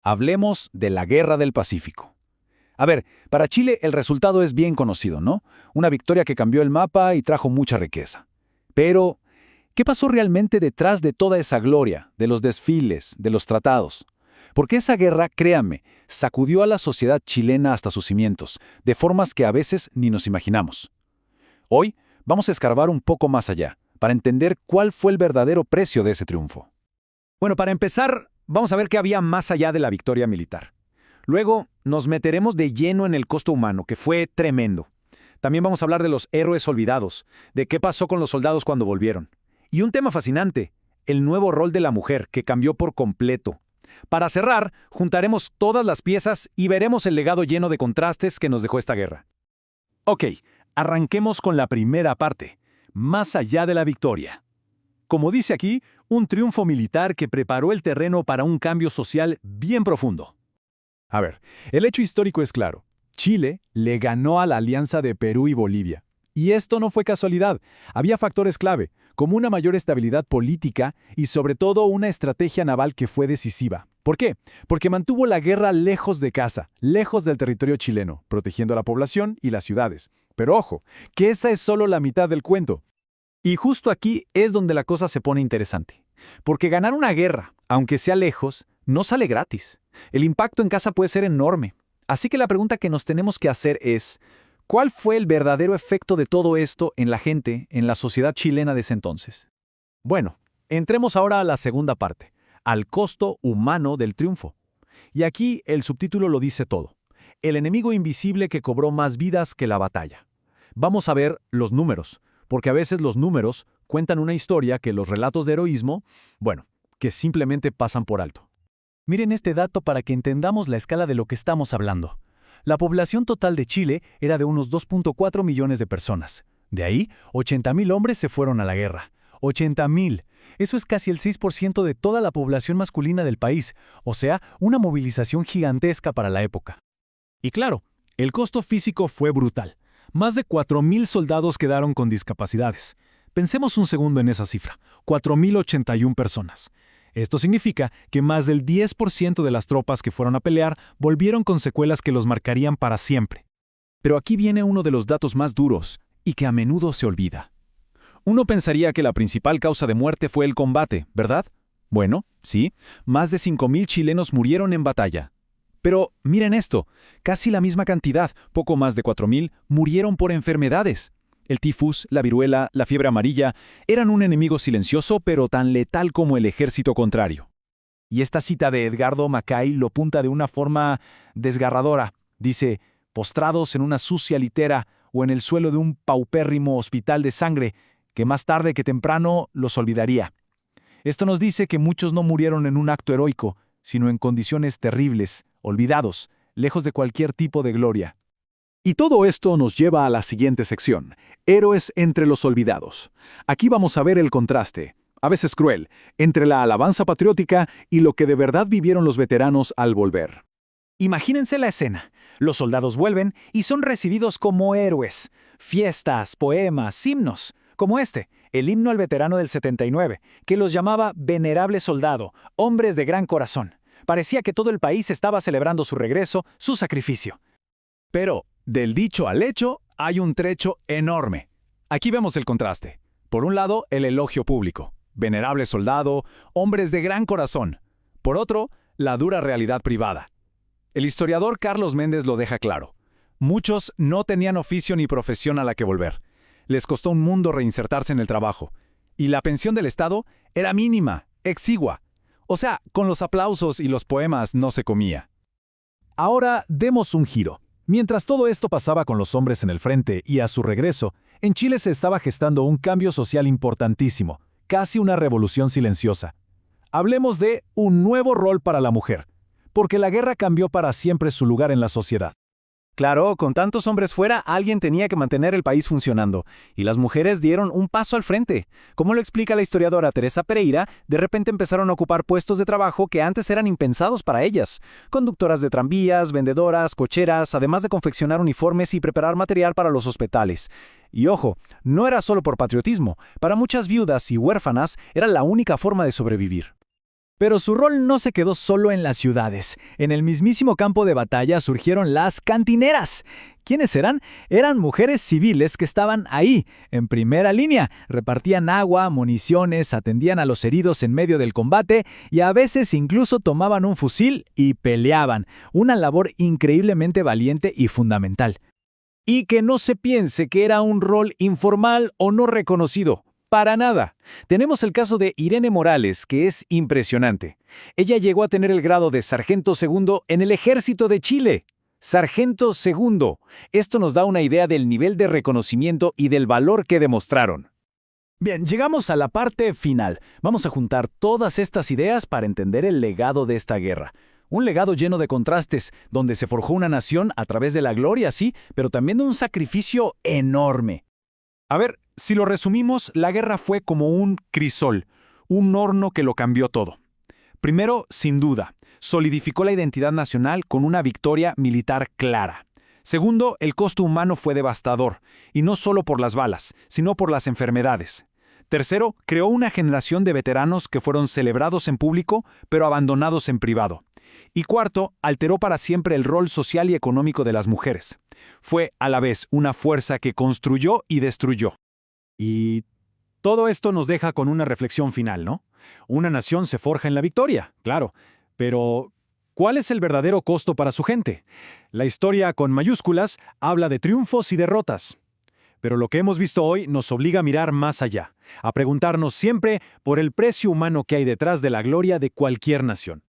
Hablemos de la Guerra del Pacífico. A ver, para Chile el resultado es bien conocido, ¿no? Una victoria que cambió el mapa y trajo mucha riqueza. Pero, ¿qué pasó realmente detrás de toda esa gloria, de los desfiles, de los tratados? Porque esa guerra, créanme, sacudió a la sociedad chilena hasta sus cimientos, de formas que a veces ni nos imaginamos. Hoy vamos a escarbar un poco más allá, para entender cuál fue el verdadero precio de ese triunfo. Bueno, para empezar, vamos a ver qué había más allá de la victoria militar. Luego, nos meteremos de lleno en el costo humano, que fue tremendo. También vamos a hablar de los héroes olvidados, de qué pasó con los soldados cuando volvieron. Y un tema fascinante, el nuevo rol de la mujer, que cambió por completo. Para cerrar, juntaremos todas las piezas y veremos el legado lleno de contrastes que nos dejó esta guerra. Ok, arranquemos con la primera parte, más allá de la victoria. Como dice aquí, un triunfo militar que preparó el terreno para un cambio social bien profundo. A ver, el hecho histórico es claro. Chile le ganó a la alianza de Perú y Bolivia. Y esto no fue casualidad. Había factores clave, como una mayor estabilidad política y sobre todo una estrategia naval que fue decisiva. ¿Por qué? Porque mantuvo la guerra lejos de casa, lejos del territorio chileno, protegiendo a la población y las ciudades. Pero ojo, que esa es solo la mitad del cuento. Y justo aquí es donde la cosa se pone interesante. Porque ganar una guerra, aunque sea lejos, no sale gratis. El impacto en casa puede ser enorme. Así que la pregunta que nos tenemos que hacer es, ¿cuál fue el verdadero efecto de todo esto en la gente, en la sociedad chilena de ese entonces? Bueno, entremos ahora a la segunda parte, al costo humano del triunfo. Y aquí el subtítulo lo dice todo. El enemigo invisible que cobró más vidas que la batalla. Vamos a ver los números, porque a veces los números cuentan una historia que los relatos de heroísmo, bueno, que simplemente pasan por alto. Miren este dato para que entendamos la escala de lo que estamos hablando. La población total de Chile era de unos 2.4 millones de personas. De ahí, 80.000 hombres se fueron a la guerra. 80.000. Eso es casi el 6% de toda la población masculina del país, o sea, una movilización gigantesca para la época. Y claro, el costo físico fue brutal. Más de 4.000 soldados quedaron con discapacidades. Pensemos un segundo en esa cifra, 4.081 personas. Esto significa que más del 10% de las tropas que fueron a pelear volvieron con secuelas que los marcarían para siempre. Pero aquí viene uno de los datos más duros y que a menudo se olvida. Uno pensaría que la principal causa de muerte fue el combate, ¿verdad? Bueno, sí, más de 5.000 chilenos murieron en batalla. Pero miren esto, casi la misma cantidad, poco más de 4.000, murieron por enfermedades. El tifus, la viruela, la fiebre amarilla, eran un enemigo silencioso pero tan letal como el ejército contrario. Y esta cita de Edgardo Mackay lo apunta de una forma desgarradora. Dice, postrados en una sucia litera o en el suelo de un paupérrimo hospital de sangre, que más tarde que temprano los olvidaría. Esto nos dice que muchos no murieron en un acto heroico, sino en condiciones terribles, olvidados, lejos de cualquier tipo de gloria. Y todo esto nos lleva a la siguiente sección, héroes entre los olvidados. Aquí vamos a ver el contraste, a veces cruel, entre la alabanza patriótica y lo que de verdad vivieron los veteranos al volver. Imagínense la escena. Los soldados vuelven y son recibidos como héroes. Fiestas, poemas, himnos, como este, el himno al veterano del 79, que los llamaba venerable soldado, hombres de gran corazón. Parecía que todo el país estaba celebrando su regreso, su sacrificio. Pero, del dicho al hecho, hay un trecho enorme. Aquí vemos el contraste. Por un lado, el elogio público. Venerable soldado, hombres de gran corazón. Por otro, la dura realidad privada. El historiador Carlos Méndez lo deja claro. Muchos no tenían oficio ni profesión a la que volver. Les costó un mundo reinsertarse en el trabajo. Y la pensión del Estado era mínima, exigua. O sea, con los aplausos y los poemas no se comía. Ahora demos un giro. Mientras todo esto pasaba con los hombres en el frente y a su regreso, en Chile se estaba gestando un cambio social importantísimo, casi una revolución silenciosa. Hablemos de un nuevo rol para la mujer, porque la guerra cambió para siempre su lugar en la sociedad. Claro, con tantos hombres fuera, alguien tenía que mantener el país funcionando, y las mujeres dieron un paso al frente. Como lo explica la historiadora Teresa Pereira, de repente empezaron a ocupar puestos de trabajo que antes eran impensados para ellas. Conductoras de tranvías, vendedoras, cocheras, además de confeccionar uniformes y preparar material para los hospitales. Y ojo, no era solo por patriotismo. Para muchas viudas y huérfanas era la única forma de sobrevivir. Pero su rol no se quedó solo en las ciudades. En el mismísimo campo de batalla surgieron las cantineras. ¿Quiénes eran? Eran mujeres civiles que estaban ahí, en primera línea. Repartían agua, municiones, atendían a los heridos en medio del combate y a veces incluso tomaban un fusil y peleaban. Una labor increíblemente valiente y fundamental. Y que no se piense que era un rol informal o no reconocido. Para nada. Tenemos el caso de Irene Morales, que es impresionante. Ella llegó a tener el grado de sargento segundo en el Ejército de Chile. Sargento segundo. Esto nos da una idea del nivel de reconocimiento y del valor que demostraron. Bien, llegamos a la parte final. Vamos a juntar todas estas ideas para entender el legado de esta guerra. Un legado lleno de contrastes, donde se forjó una nación a través de la gloria, sí, pero también de un sacrificio enorme. A ver, si lo resumimos, la guerra fue como un crisol, un horno que lo cambió todo. Primero, sin duda, solidificó la identidad nacional con una victoria militar clara. Segundo, el costo humano fue devastador, y no solo por las balas, sino por las enfermedades. Tercero, creó una generación de veteranos que fueron celebrados en público, pero abandonados en privado. Y cuarto, alteró para siempre el rol social y económico de las mujeres. Fue, a la vez, una fuerza que construyó y destruyó. Y todo esto nos deja con una reflexión final, ¿no? Una nación se forja en la victoria, claro, pero ¿cuál es el verdadero costo para su gente? La historia con mayúsculas habla de triunfos y derrotas. Pero lo que hemos visto hoy nos obliga a mirar más allá, a preguntarnos siempre por el precio humano que hay detrás de la gloria de cualquier nación.